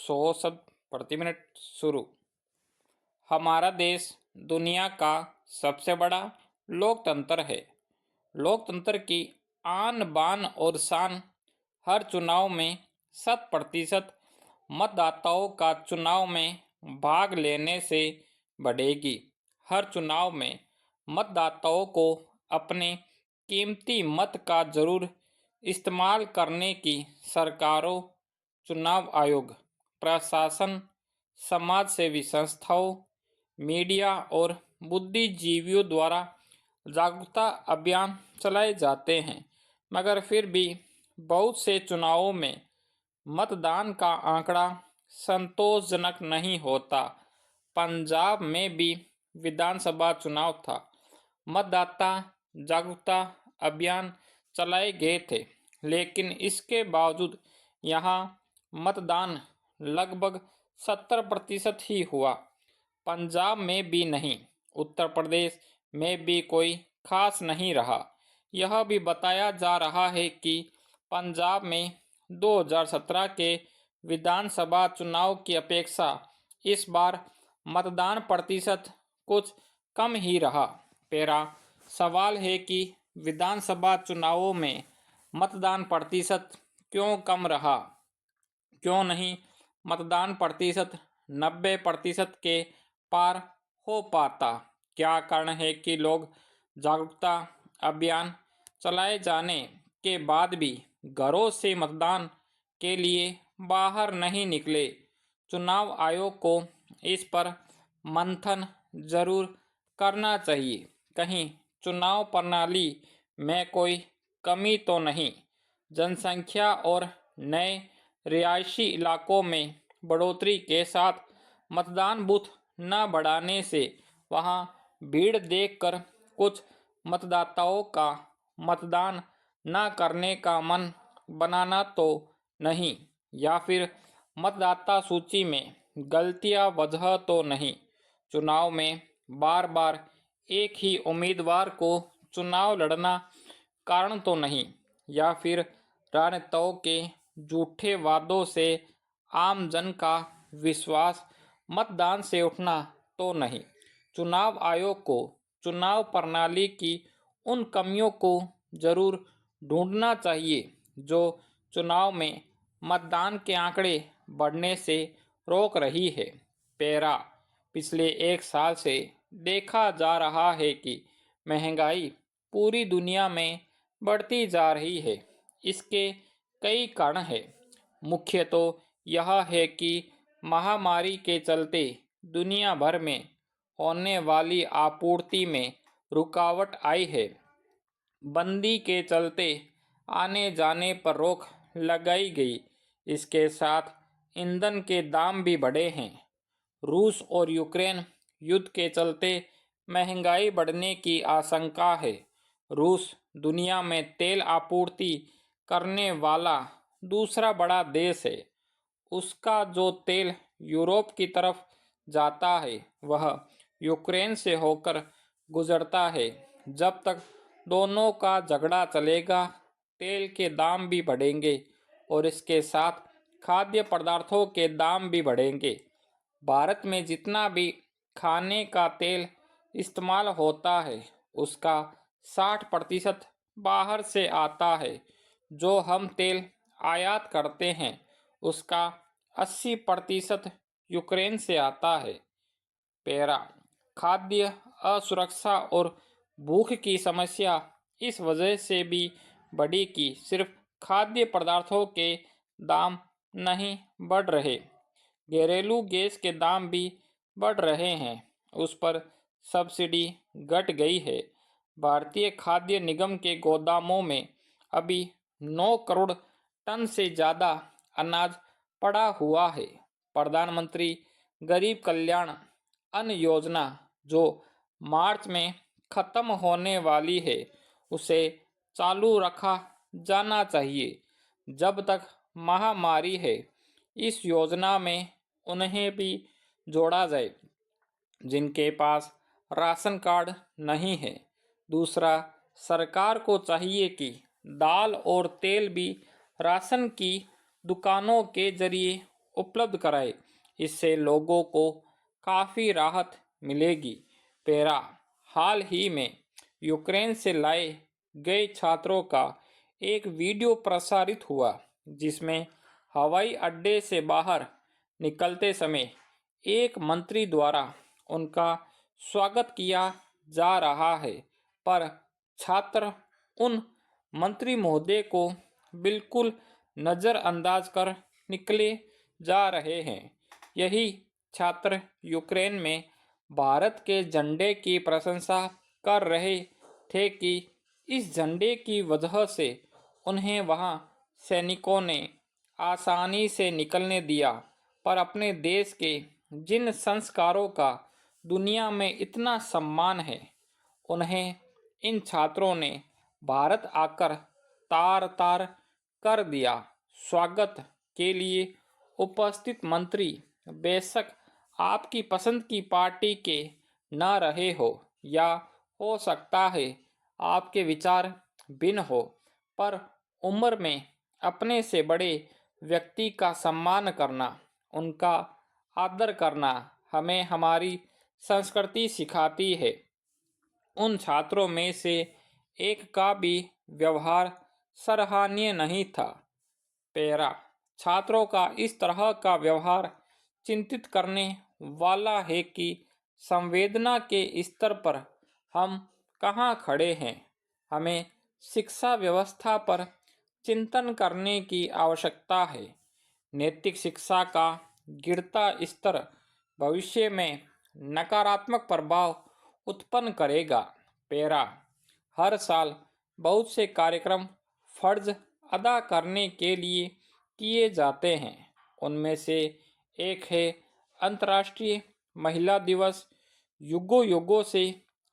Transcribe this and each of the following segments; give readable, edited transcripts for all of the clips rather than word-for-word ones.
100 शब्द प्रति मिनट शुरू। हमारा देश दुनिया का सबसे बड़ा लोकतंत्र है। लोकतंत्र की आन बान और शान हर चुनाव में 100% मतदाताओं का चुनाव में भाग लेने से बढ़ेगी। हर चुनाव में मतदाताओं को अपने कीमती मत का जरूर इस्तेमाल करने की सरकारों, चुनाव आयोग, प्रशासन, समाजसेवी संस्थाओं, मीडिया और बुद्धिजीवियों द्वारा जागरूकता अभियान चलाए जाते हैं, मगर फिर भी बहुत से चुनावों में मतदान का आंकड़ा संतोषजनक नहीं होता। पंजाब में भी विधानसभा चुनाव था। मतदाता जागरूकता अभियान चलाए गए थे, लेकिन इसके बावजूद यहाँ मतदान लगभग 70% ही हुआ। पंजाब में भी नहीं, उत्तर प्रदेश में भी कोई खास नहीं रहा। यह भी बताया जा रहा है कि पंजाब में 2017 के विधानसभा चुनाव की अपेक्षा इस बार मतदान प्रतिशत कुछ कम ही रहा। मेरा सवाल है कि विधानसभा चुनावों में मतदान प्रतिशत क्यों कम रहा? क्यों नहीं मतदान प्रतिशत 90% के पार हो पाता? क्या कारण है कि लोग जागरूकता अभियान चलाए जाने के बाद भी घरों से मतदान के लिए बाहर नहीं निकले? चुनाव आयोग को इस पर मंथन जरूर करना चाहिए। कहीं चुनाव प्रणाली में कोई कमी तो नहीं? जनसंख्या और नए रिहायशी इलाकों में बढ़ोतरी के साथ मतदान बूथ न बढ़ाने से वहां भीड़ देखकर कुछ मतदाताओं का मतदान न करने का मन बनाना तो नहीं, या फिर मतदाता सूची में गलतियां वजह तो नहीं? चुनाव में बार बार एक ही उम्मीदवार को चुनाव लड़ना कारण तो नहीं, या फिर राजनेताओं के झूठे वादों से आम जन का विश्वास मतदान से उठना तो नहीं? चुनाव आयोग को चुनाव प्रणाली की उन कमियों को जरूर ढूंढना चाहिए जो चुनाव में मतदान के आंकड़े बढ़ने से रोक रही है। पिछले 1 साल से देखा जा रहा है कि महंगाई पूरी दुनिया में बढ़ती जा रही है। इसके कई कारण हैं। मुख्य तो यह है कि महामारी के चलते दुनिया भर में होने वाली आपूर्ति में रुकावट आई है। बंदी के चलते आने जाने पर रोक लगाई गई। इसके साथ ईंधन के दाम भी बढ़े हैं। रूस और यूक्रेन युद्ध के चलते महंगाई बढ़ने की आशंका है। रूस दुनिया में तेल आपूर्ति करने वाला दूसरा बड़ा देश है। उसका जो तेल यूरोप की तरफ जाता है वह यूक्रेन से होकर गुजरता है। जब तक दोनों का झगड़ा चलेगा, तेल के दाम भी बढ़ेंगे और इसके साथ खाद्य पदार्थों के दाम भी बढ़ेंगे। भारत में जितना भी खाने का तेल इस्तेमाल होता है उसका 60% बाहर से आता है। जो हम तेल आयात करते हैं उसका 80% यूक्रेन से आता है। खाद्य असुरक्षा और भूख की समस्या इस वजह से भी बढ़ी कि सिर्फ खाद्य पदार्थों के दाम नहीं बढ़ रहे, घरेलू गैस के दाम भी बढ़ रहे हैं। उस पर सब्सिडी घट गई है। भारतीय खाद्य निगम के गोदामों में अभी 9 करोड़ टन से ज़्यादा अनाज पड़ा हुआ है। प्रधानमंत्री गरीब कल्याण अन्न योजना जो मार्च में खत्म होने वाली है उसे चालू रखा जाना चाहिए जब तक महामारी है। इस योजना में उन्हें भी जोड़ा जाए जिनके पास राशन कार्ड नहीं है। दूसरा, सरकार को चाहिए कि दाल और तेल भी राशन की दुकानों के जरिए उपलब्ध कराए। इससे लोगों को काफ़ी राहत मिलेगी। पेरा, हाल ही में यूक्रेन से लाए गए छात्रों का एक वीडियो प्रसारित हुआ, जिसमें हवाई अड्डे से बाहर निकलते समय एक मंत्री द्वारा उनका स्वागत किया जा रहा है, पर छात्र उन मंत्री महोदय को बिल्कुल नज़रअंदाज कर निकले जा रहे हैं। यही छात्र यूक्रेन में भारत के झंडे की प्रशंसा कर रहे थे कि इस झंडे की वजह से उन्हें वहां सैनिकों ने आसानी से निकलने दिया, पर अपने देश के जिन संस्कारों का दुनिया में इतना सम्मान है, उन्हें इन छात्रों ने भारत आकर तार तार कर दिया। स्वागत के लिए उपस्थित मंत्री बेशक आपकी पसंद की पार्टी के न रहे हो, या हो सकता है आपके विचार भिन्न हो, पर उम्र में अपने से बड़े व्यक्ति का सम्मान करना, उनका आदर करना हमें हमारी संस्कृति सिखाती है। उन छात्रों में से एक का भी व्यवहार सराहनीय नहीं था। पेरा, छात्रों का इस तरह का व्यवहार चिंतित करने वाला है कि संवेदना के स्तर पर हम कहाँ खड़े हैं। हमें शिक्षा व्यवस्था पर चिंतन करने की आवश्यकता है। नैतिक शिक्षा का गिरता स्तर भविष्य में नकारात्मक प्रभाव उत्पन्न करेगा। पेरा, हर साल बहुत से कार्यक्रम फर्ज अदा करने के लिए किए जाते हैं। उनमें से एक है अंतर्राष्ट्रीय महिला दिवस। युगों युगों से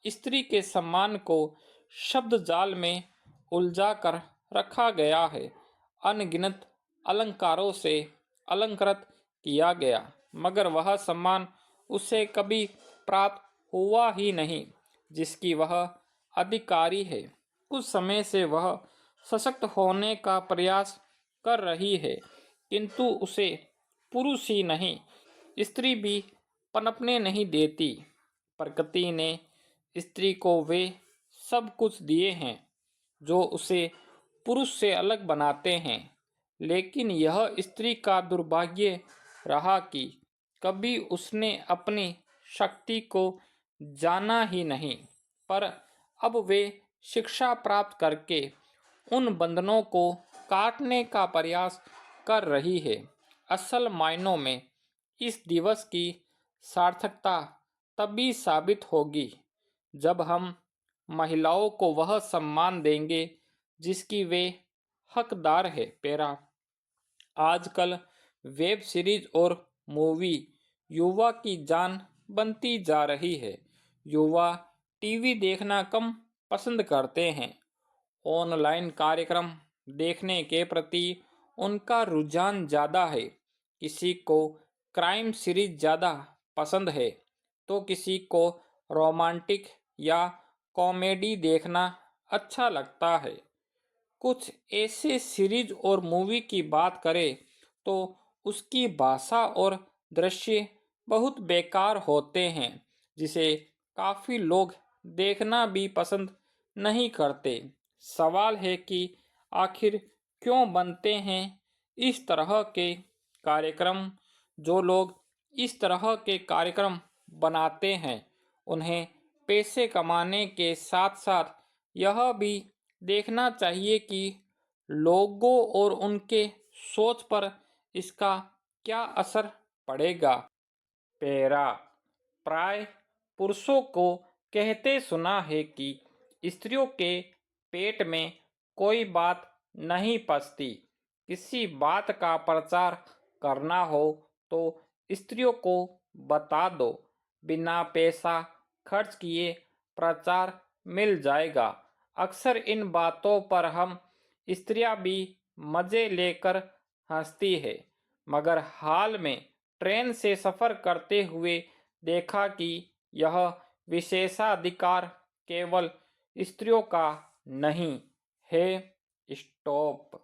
स्त्री के सम्मान को शब्द जाल में उलझा कर रखा गया है, अनगिनत अलंकारों से अलंकृत किया गया, मगर वह सम्मान उसे कभी प्राप्त हुआ ही नहीं जिसकी वह अधिकारी है। कुछ समय से वह सशक्त होने का प्रयास कर रही है, किंतु उसे पुरुष ही नहीं, स्त्री भी पनपने नहीं देती। प्रकृति ने स्त्री को वे सब कुछ दिए हैं जो उसे पुरुष से अलग बनाते हैं, लेकिन यह स्त्री का दुर्भाग्य रहा कि कभी उसने अपनी शक्ति को जाना ही नहीं। पर अब वे शिक्षा प्राप्त करके उन बंधनों को काटने का प्रयास कर रही है। असल मायनों में इस दिवस की सार्थकता तभी साबित होगी जब हम महिलाओं को वह सम्मान देंगे जिसकी वे हकदार है। पेरा, आजकल वेब सीरीज और मूवी युवा की जान बनती जा रही है। युवा टीवी देखना कम पसंद करते हैं। ऑनलाइन कार्यक्रम देखने के प्रति उनका रुझान ज़्यादा है। किसी को क्राइम सीरीज ज़्यादा पसंद है, तो किसी को रोमांटिक या कॉमेडी देखना अच्छा लगता है। कुछ ऐसे सीरीज और मूवी की बात करें तो उसकी भाषा और दृश्य बहुत बेकार होते हैं, जिसे काफ़ी लोग देखना भी पसंद नहीं करते। सवाल है कि आखिर क्यों बनते हैं इस तरह के कार्यक्रम। जो लोग इस तरह के कार्यक्रम बनाते हैं, उन्हें पैसे कमाने के साथ साथ यह भी देखना चाहिए कि लोगों और उनके सोच पर इसका क्या असर पड़ेगा। पेरा, प्राय पुरुषों को कहते सुना है कि स्त्रियों के पेट में कोई बात नहीं पचती। किसी बात का प्रचार करना हो तो स्त्रियों को बता दो, बिना पैसा खर्च किए प्रचार मिल जाएगा। अक्सर इन बातों पर हम स्त्रियां भी मज़े लेकर हंसती है, मगर हाल में ट्रेन से सफ़र करते हुए देखा कि यह विशेषाधिकार केवल स्त्रियों का नहीं है। स्टॉप।